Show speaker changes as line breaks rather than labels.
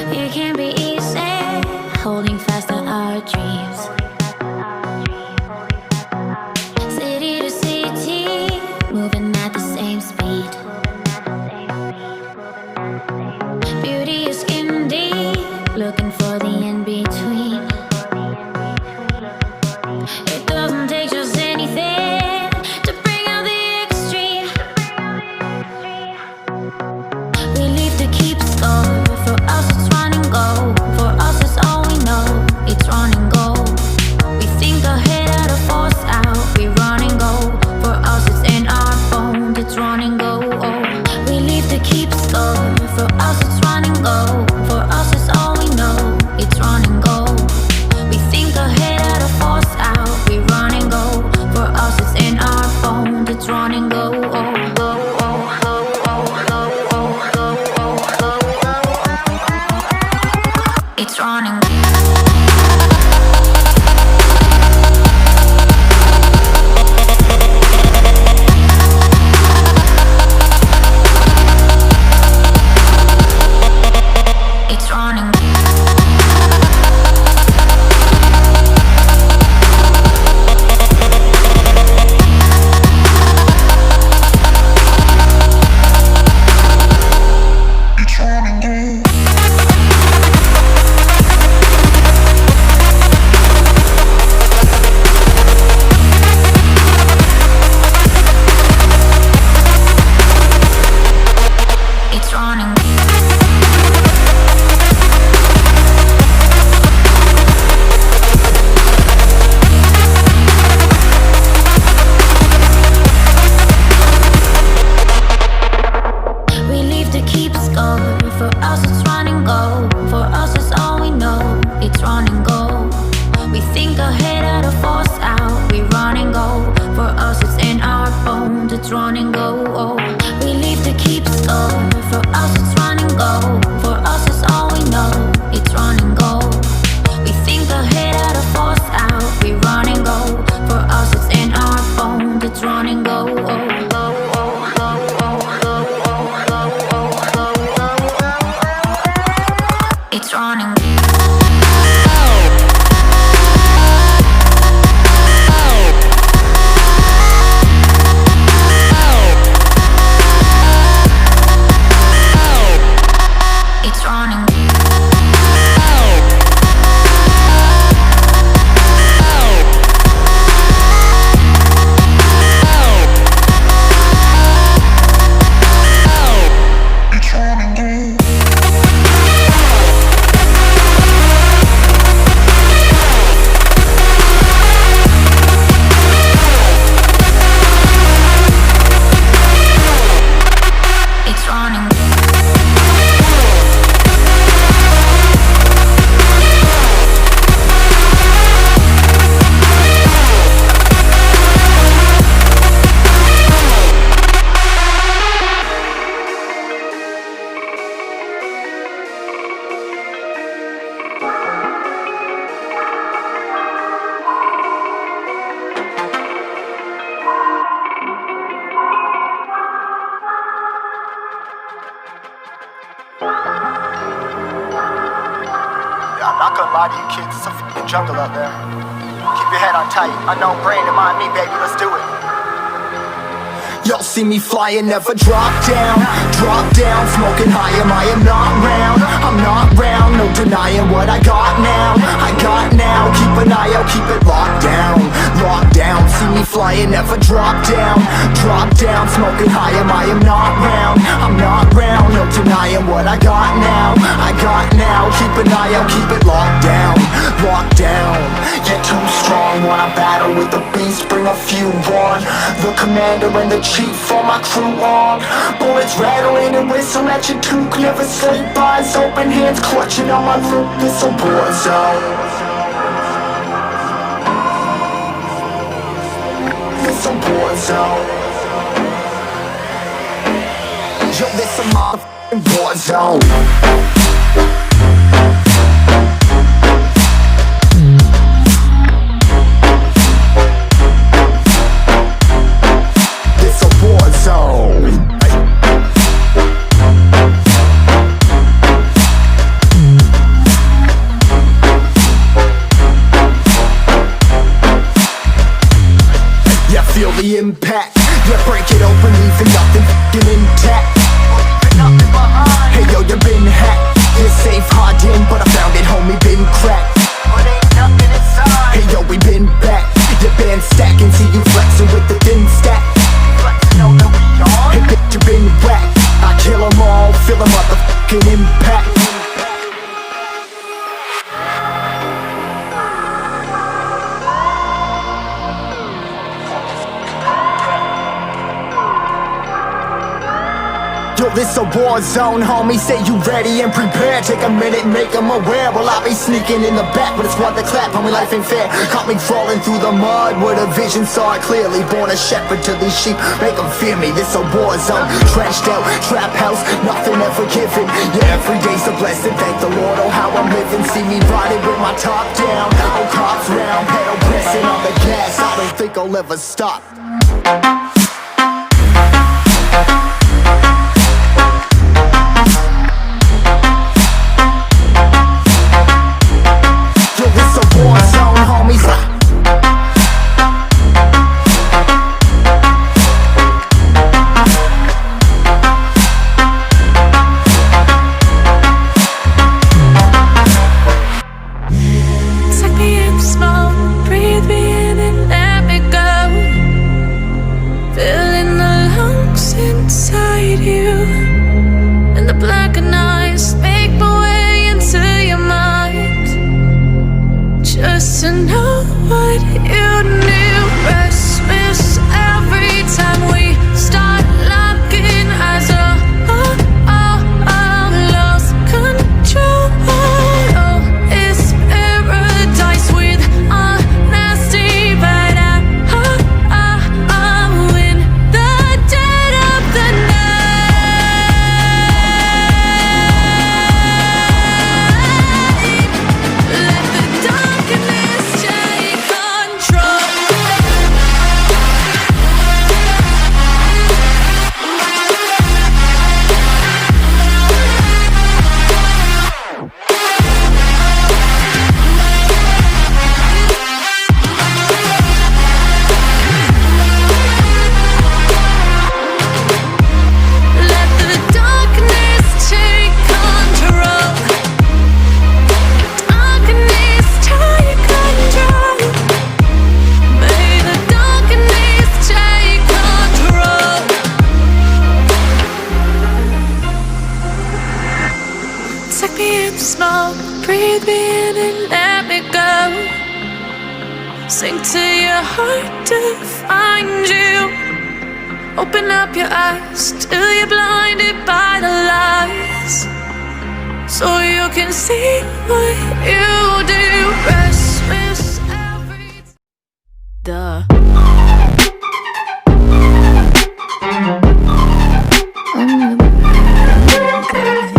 It can be easy, holding fast to our dreams. City to city, moving at the same speed. Beauty is skin deep, looking for the in-between. It doesn't take just anything to bring out the extreme. We leave to keep score. For us it's run and go. For us it's all we know. It's run and go. We think ahead out of force out. We run and go. For us it's in our bones. It's run and go. Oh. We leave to keep score. For us it's run and go. For us it's all we know. It's run and go. We think ahead out of force out. We run and go. For us it's in our bones. It's run and go. Oh. It's running. It's running. It's running. We leave to keep score. For us it's run and go. For us it's all we know. It's run and go. We think ahead out of force out. We run and go. For us it's in our bones. It's run and go. Oh. We leave to keep score. For us it's run and go. For us it's all we know. It's run and go. We think ahead out of force out. We run and go. For us it's in our bones. It's run and go. Oh. It's running. It's running. It's running.
I'm not gonna lie to you kids, it's a f***ing jungle out there. Keep your head on tight, unknown brain and mind me, baby, let's do it. Y'all see me flying, never drop down, smoking high, am I am not round, I'm not round, no denying what I got now, keep an eye out, keep it locked down. Locked down, see me flying, never drop down. Drop down, smoking high, I am not round. I'm not round, no denying what I got now. I got now, keep an eye out, keep it locked down. Locked down, you're too strong. Wanna battle with the beast, bring a few on. The commander and the chief for my crew on. Bullets rattling and whistle at your toque. Never sleep, eyes open, hands clutching on my loop. This a war zone. This a war zone. Yo, this a motherfucking war zone. Feel the impact, yeah, break it open, leaving nothing f***ing intact. Hey yo, you been hacked, you're safe, hard in, but I found it, homie, been cracked. Hey yo, we been back, your band stacking, see you flexing with the thin stack. Hey bitch, you been whacked, I kill them all, feel a motherfucking impact. Yo, this a war zone, homie, say you ready and prepared. Take a minute, make them aware. Well, I be sneaking in the back, but it's one to clap, homie, life ain't fair. Caught me crawling through the mud where the vision saw it clearly. Born a shepherd to these sheep, make them fear me. This a war zone, trashed out, trap house, nothing ever given. Yeah, every day's a blessing, thank the Lord, oh how I'm living. See me riding with my top down, oh cops round, pedal pressing on the gas. I don't think I'll ever stop.
Sink to your heart to find you. Open up your eyes till you're blinded by the lies, so you can see what you do. Restless every duh. I'm the